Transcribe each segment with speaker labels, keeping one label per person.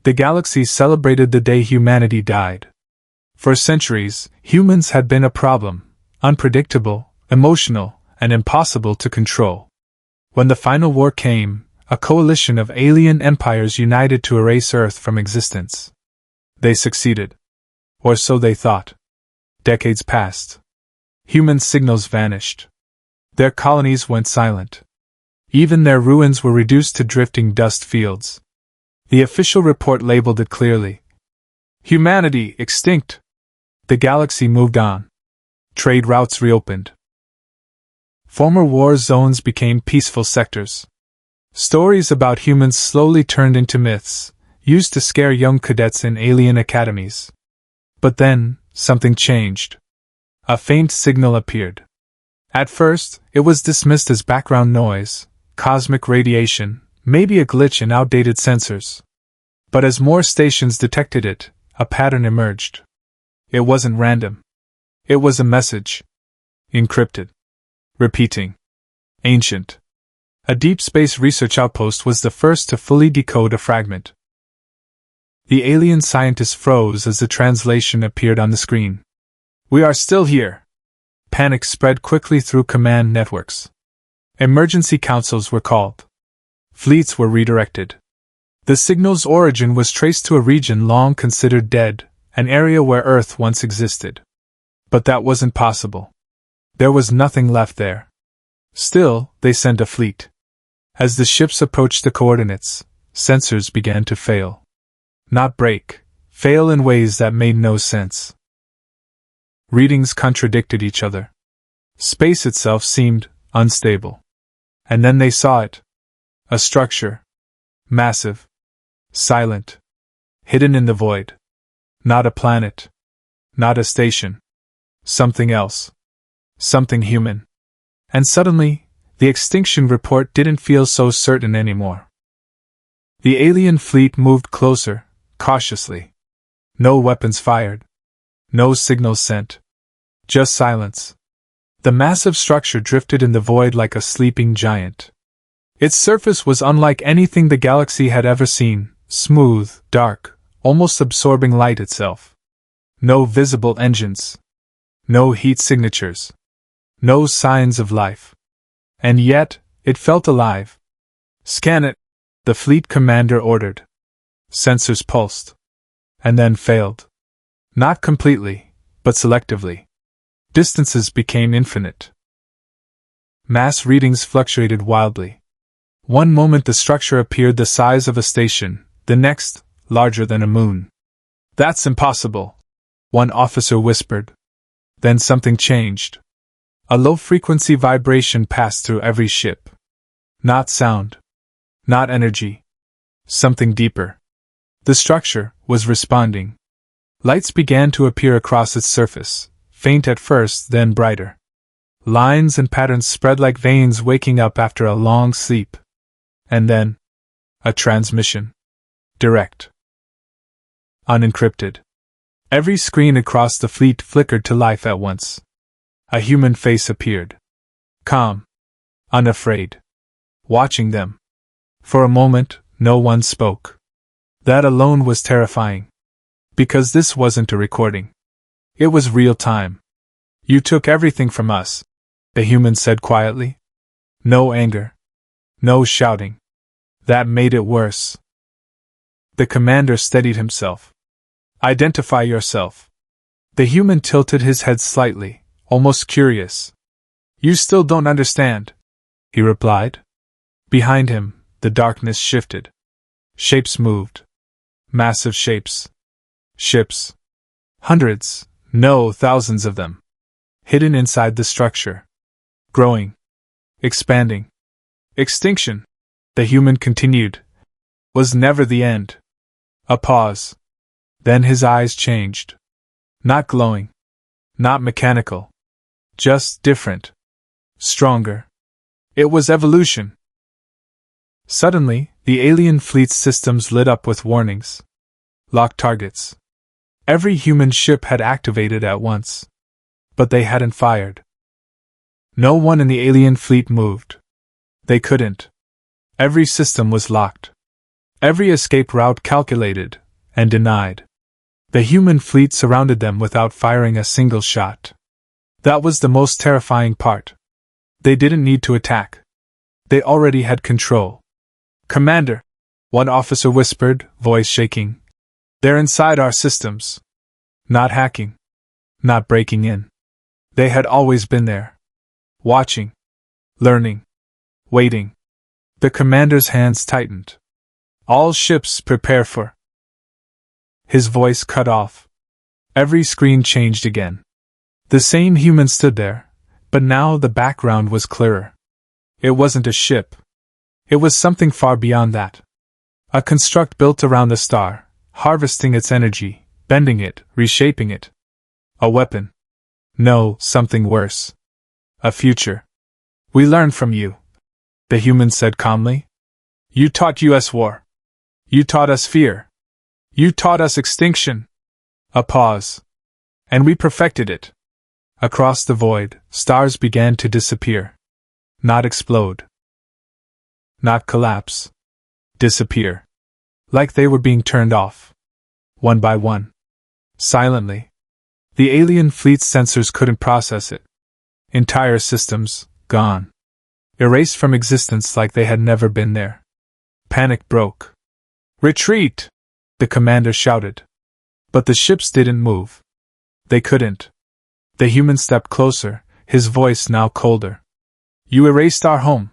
Speaker 1: The galaxy celebrated the day humanity died. For centuries, humans had been a problem, unpredictable, emotional, and impossible to control. When the final war came, a coalition of alien empires united to erase Earth from existence. They succeeded. Or so they thought. Decades passed. Human signals vanished. Their colonies went silent. Even their ruins were reduced to drifting dust fields. The official report labeled it clearly. Humanity extinct. The galaxy moved on. Trade routes reopened. Former war zones became peaceful sectors. Stories about humans slowly turned into myths, used to scare young cadets in alien academies. But then, something changed. A faint signal appeared. At first, it was dismissed as background noise, cosmic radiation, maybe a glitch in outdated sensors. But as more stations detected it, a pattern emerged. It wasn't random. It was a message. Encrypted. Repeating. Ancient. A deep space research outpost was the first to fully decode a fragment. The alien scientists froze as the translation appeared on the screen. We are still here. Panic spread quickly through command networks. Emergency councils were called. Fleets were redirected. The signal's origin was traced to a region long considered dead, an area where Earth once existed. But that wasn't possible. There was nothing left there. Still, they sent a fleet. As the ships approached the coordinates, sensors began to fail. Not break, fail in ways that made no sense. Readings contradicted each other. Space itself seemed unstable. And then they saw it. A structure. Massive. Silent. Hidden in the void. Not a planet. Not a station. Something else. Something human. And suddenly, the extinction report didn't feel so certain anymore. The alien fleet moved closer, cautiously. No weapons fired. No signals sent. Just silence. The massive structure drifted in the void like a sleeping giant. Its surface was unlike anything the galaxy had ever seen, smooth, dark, almost absorbing light itself. No visible engines. No heat signatures. No signs of life. And yet, it felt alive. Scan it, the fleet commander ordered. Sensors pulsed. And then failed. Not completely, but selectively. Distances became infinite. Mass readings fluctuated wildly. One moment the structure appeared the size of a station, the next, larger than a moon. That's impossible, one officer whispered. Then something changed. A low-frequency vibration passed through every ship. Not sound. Not energy. Something deeper. The structure was responding. Lights began to appear across its surface, faint at first, then brighter. Lines and patterns spread like veins waking up after a long sleep. And then, a transmission. Direct. Unencrypted. Every screen across the fleet flickered to life at once. A human face appeared. Calm. Unafraid. Watching them. For a moment, no one spoke. That alone was terrifying. Because this wasn't a recording. It was real time. You took everything from us, the human said quietly. No anger. No shouting. That made it worse. The commander steadied himself. Identify yourself. The human tilted his head slightly, almost curious. You still don't understand, he replied. Behind him, the darkness shifted. Shapes moved. Massive shapes. Ships. Hundreds, no, thousands of them. Hidden inside the structure. Growing. Expanding. Extinction, the human continued, was never the end. A pause. Then his eyes changed. Not glowing. Not mechanical. Just different. Stronger. It was evolution. Suddenly, the alien fleet's systems lit up with warnings. Locked targets. Every human ship had activated at once. But they hadn't fired. No one in the alien fleet moved. They couldn't. Every system was locked. Every escape route calculated and denied. The human fleet surrounded them without firing a single shot. That was the most terrifying part. They didn't need to attack. They already had control. "Commander," one officer whispered, voice shaking. "They're inside our systems. Not hacking. Not breaking in. They had always been there. Watching. Learning. Waiting." The commander's hands tightened. "All ships prepare for..." His voice cut off. Every screen changed again. The same human stood there, but now the background was clearer. It wasn't a ship. It was something far beyond that. A construct built around the star, harvesting its energy, bending it, reshaping it. A weapon. No, something worse. A future. "We learned from you," the human said calmly. "You taught us war. You taught us fear. You taught us extinction." A pause. "And we perfected it." Across the void, stars began to disappear. Not explode. Not collapse. Disappear. Like they were being turned off. One by one. Silently. The alien fleet's sensors couldn't process it. Entire systems, gone. Erased from existence like they had never been there. Panic broke. "Retreat!" the commander shouted. But the ships didn't move. They couldn't. The human stepped closer, his voice now colder. "You erased our home."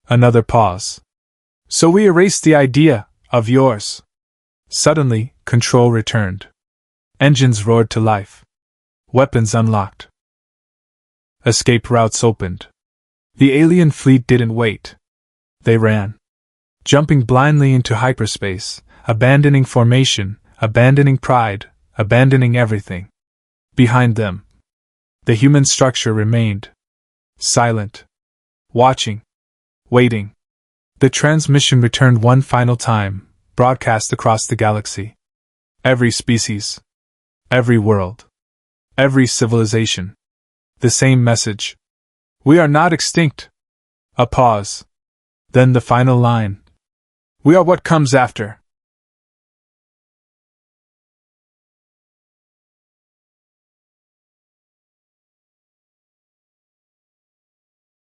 Speaker 1: Another pause. "So we erased the idea of yours." Suddenly, control returned. Engines roared to life. Weapons unlocked. Escape routes opened. The alien fleet didn't wait. They ran. Jumping blindly into hyperspace, abandoning formation, abandoning pride, abandoning everything. Behind them, the human structure remained. Silent. Watching. Waiting. The transmission returned one final time, broadcast across the galaxy. Every species. Every world. Every civilization. The same message. "We are not extinct." A pause. Then the final line. "We are what comes after."